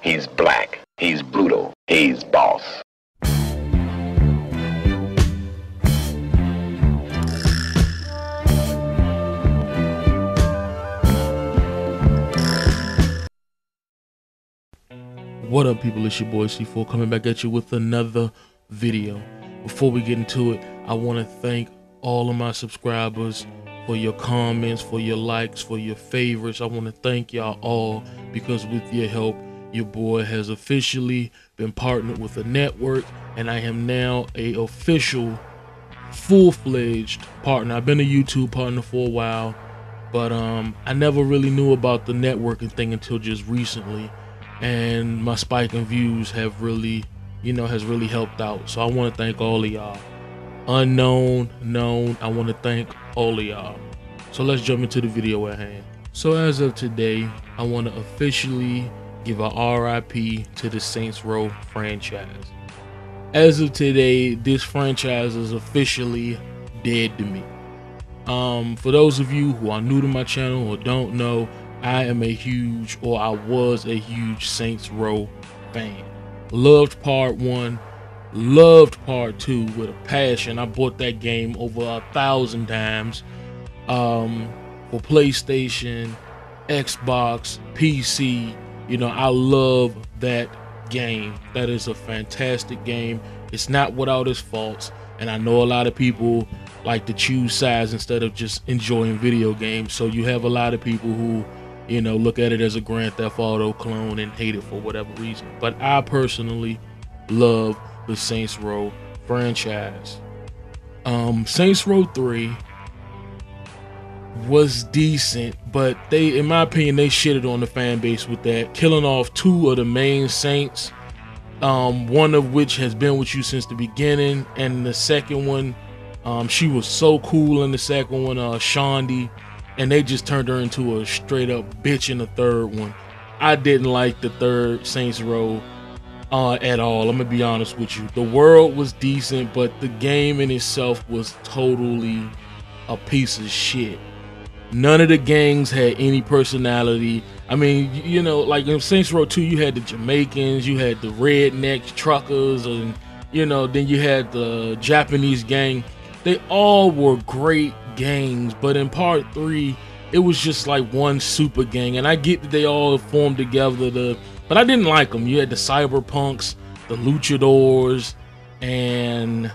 He's black. He's brutal. He's boss. What up, people? It's your boy C4 coming back at you with another video. Before we get into it, I want to thank all of my subscribers for your comments, for your likes, for your favorites. I want to thank y'all all because with your help, your boy has officially been partnered with a network, and I am now a official full-fledged partner. I've been a YouTube partner for a while, but I never really knew about the networking thing until just recently. And my spike in views have really, has really helped out. So I want to thank all of y'all. Unknown, known, I want to thank all of y'all. So let's jump into the video at hand. So as of today, I want to officially give a R.I.P. to the Saints Row franchise. As of today, this franchise is officially dead to me. For those of you who are new to my channel or don't know, I am a huge, or I was a huge Saints Row fan. Loved part 1, loved part 2 with a passion. I bought that game over 1,000 times for PlayStation, Xbox, PC. I love that game. That is a fantastic game. It's not without its faults, and I know a lot of people like to choose sides instead of just enjoying video games. So you have a lot of people who look at it as a Grand Theft Auto clone and hate it for whatever reason. But I personally love the Saints Row franchise. Saints Row 3 was decent, but in my opinion, they shitted on the fan base with that, killing off 2 of the main Saints, one of which has been with you since the beginning, and the second one, she was so cool in the second one, Shondi. And they just turned her into a straight up bitch in the third one. I didn't like the third Saints Row at all. I'm gonna be honest with you. The world was decent, but the game in itself was totally a piece of shit. None of the gangs had any personality. I mean, like in Saints Row 2, you had the Jamaicans, you had the redneck truckers, and then you had the Japanese gang. They all were great gangs, but in part 3 it was just like one super gang, and I get that they all formed together but I didn't like them. You had the cyberpunks, the luchadors, and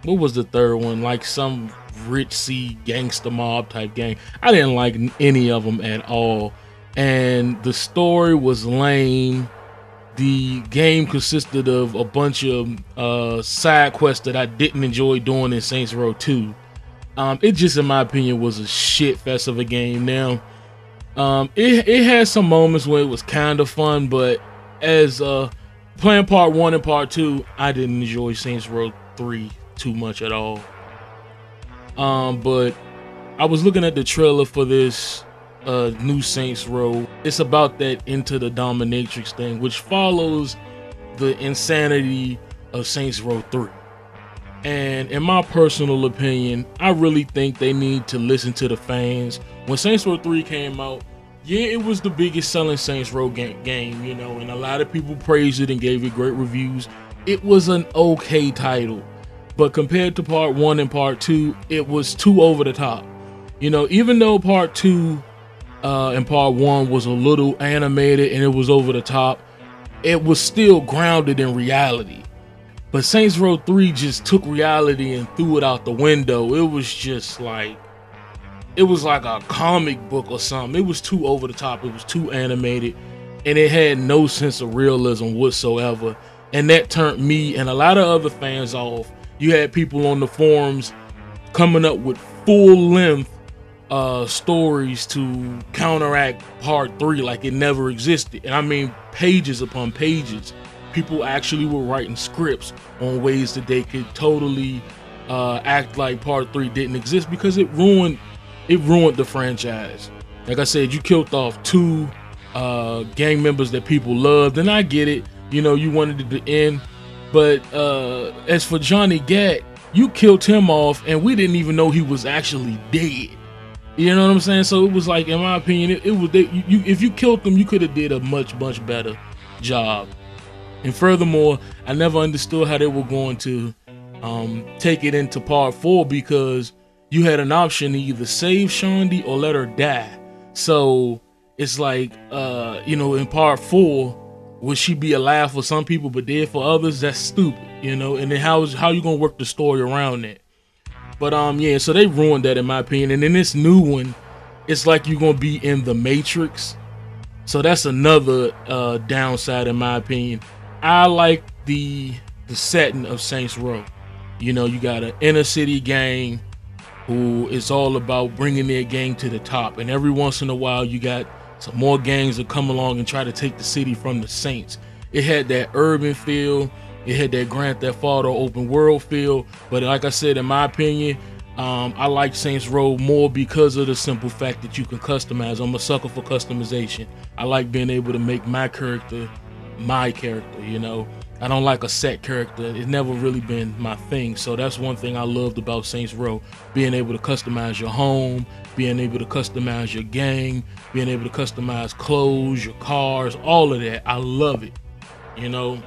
what was the third one? Like some rich sea gangster mob type gang. I didn't like any of them at all, and the story was lame. The game consisted of a bunch of side quests that I didn't enjoy doing in Saints Row 2. It just, in my opinion, was a shit fest of a game. Now, it had some moments where it was kind of fun, but as playing part 1 and part 2, I didn't enjoy Saints Row 3 too much at all. But I was looking at the trailer for this new Saints Row. It's about that Into the Dominatrix thing, which follows the insanity of Saints Row 3. And in my personal opinion, I really think they need to listen to the fans. When Saints Row 3 came out, yeah, it was the biggest selling Saints Row game, and a lot of people praised it and gave it great reviews. It was an okay title, but compared to part 1 and part 2, it was too over the top. Even though part 2 and part 1 was a little animated and it was over the top, it was still grounded in reality. But Saints Row 3 just took reality and threw it out the window. It was just like, it was like a comic book or something. It was too over the top. It was too animated, and it had no sense of realism whatsoever. And that turned me and a lot of other fans off. You had people on the forums coming up with full-length stories to counteract part 3 like it never existed. And I mean, pages upon pages. People actually were writing scripts on ways that they could totally act like part 3 didn't exist, because it ruined the franchise. Like I said, you killed off 2 gang members that people loved, and I get it. You wanted it to end, but as for Johnny Gat, you killed him off, and we didn't even know he was actually dead. You know what I'm saying? So it was like, in my opinion, if you killed him, you could have did a much better job. And furthermore, I never understood how they were going to take it into part 4, because you had an option to either save Shondi or let her die. So it's like, you know, in part 4, would she be alive for some people but dead for others? That's stupid, you know. And then how you gonna work the story around that? But yeah, so they ruined that in my opinion. And in this new one, it's like you're gonna be in the Matrix. So that's another downside in my opinion. I like the setting of Saints Row. You know, you got an inner city gang who is all about bringing their gang to the top, and every once in a while you got some more gangs that come along and try to take the city from the Saints. It had that urban feel, it had that Grand Theft Auto open world feel, but like I said, in my opinion, I like Saints Row more because of the simple fact that you can customize. I'm a sucker for customization. I like being able to make my character, you know. I don't like a set character. It's never really been my thing. So that's one thing I loved about Saints Row, being able to customize your home, being able to customize your gang, being able to customize clothes, your cars, all of that. I love it, you know.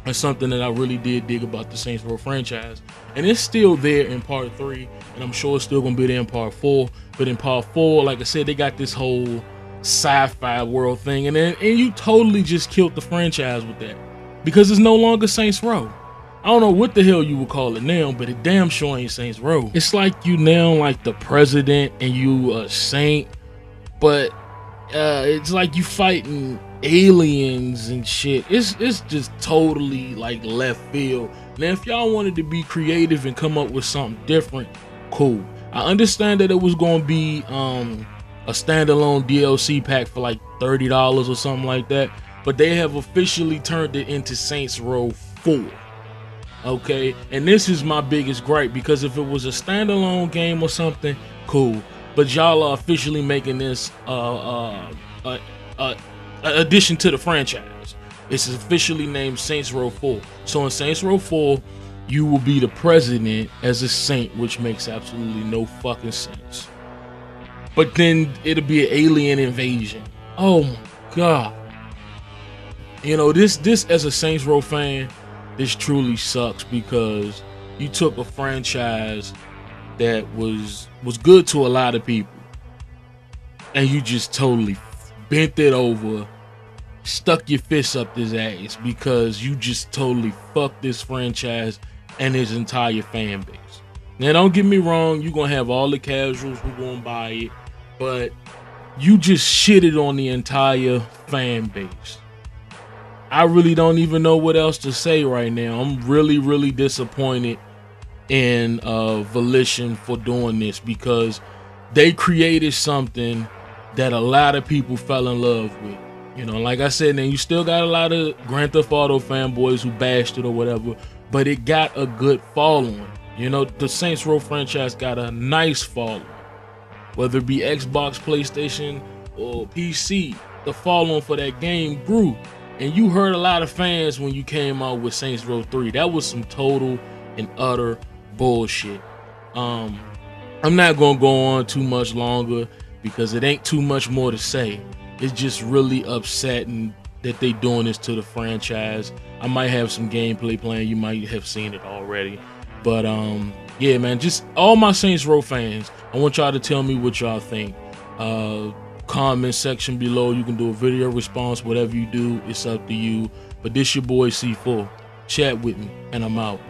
It's something that I really did dig about the Saints Row franchise. And it's still there in part 3, and I'm sure it's still gonna be there in part 4. But in part 4, like I said, they got this whole sci-fi world thing, and you totally just killed the franchise with that, because it's no longer Saints Row. I don't know what the hell you would call it now, but it damn sure ain't Saints Row. It's like you now like the president and you a saint, but it's like you fighting aliens and shit. It's just totally like left field. Now if y'all wanted to be creative and come up with something different, cool. I understand that it was gonna be a standalone DLC pack for like $30 or something like that, but they have officially turned it into Saints Row 4. Okay, and this is my biggest gripe, because if it was a standalone game or something, cool, but y'all are officially making this addition to the franchise. It's officially named Saints Row 4. So in Saints Row 4, you will be the president as a saint, which makes absolutely no fucking sense. But then it'll be an alien invasion. Oh my god. You know, this as a Saints Row fan, this truly sucks, because you took a franchise that was good to a lot of people, and you just totally bent it over, stuck your fists up this ass, because you just totally fucked this franchise and its entire fan base. Now don't get me wrong, you're gonna have all the casuals who gonna buy it, but you just shitted on the entire fan base. I really don't even know what else to say right now. I'm really disappointed in Volition for doing this, because they created something that a lot of people fell in love with. You know, like I said, and you still got a lot of Grand Theft Auto fanboys who bashed it or whatever, but it got a good following. You know, the Saints Row franchise got a nice following. Whether it be Xbox, PlayStation, or PC, the following for that game grew. And you heard a lot of fans when you came out with Saints Row 3. That was some total and utter bullshit. I'm not gonna go on too much longer, because it ain't too much more to say. It's just really upsetting that they doing this to the franchise. I might have some gameplay playing. You might have seen it already. But yeah, man, just all my Saints Row fans, I want y'all to tell me what y'all think. Comment section below. You can do a video response. Whatever you do, it's up to you. But this your boy C4. Chat with me, and I'm out.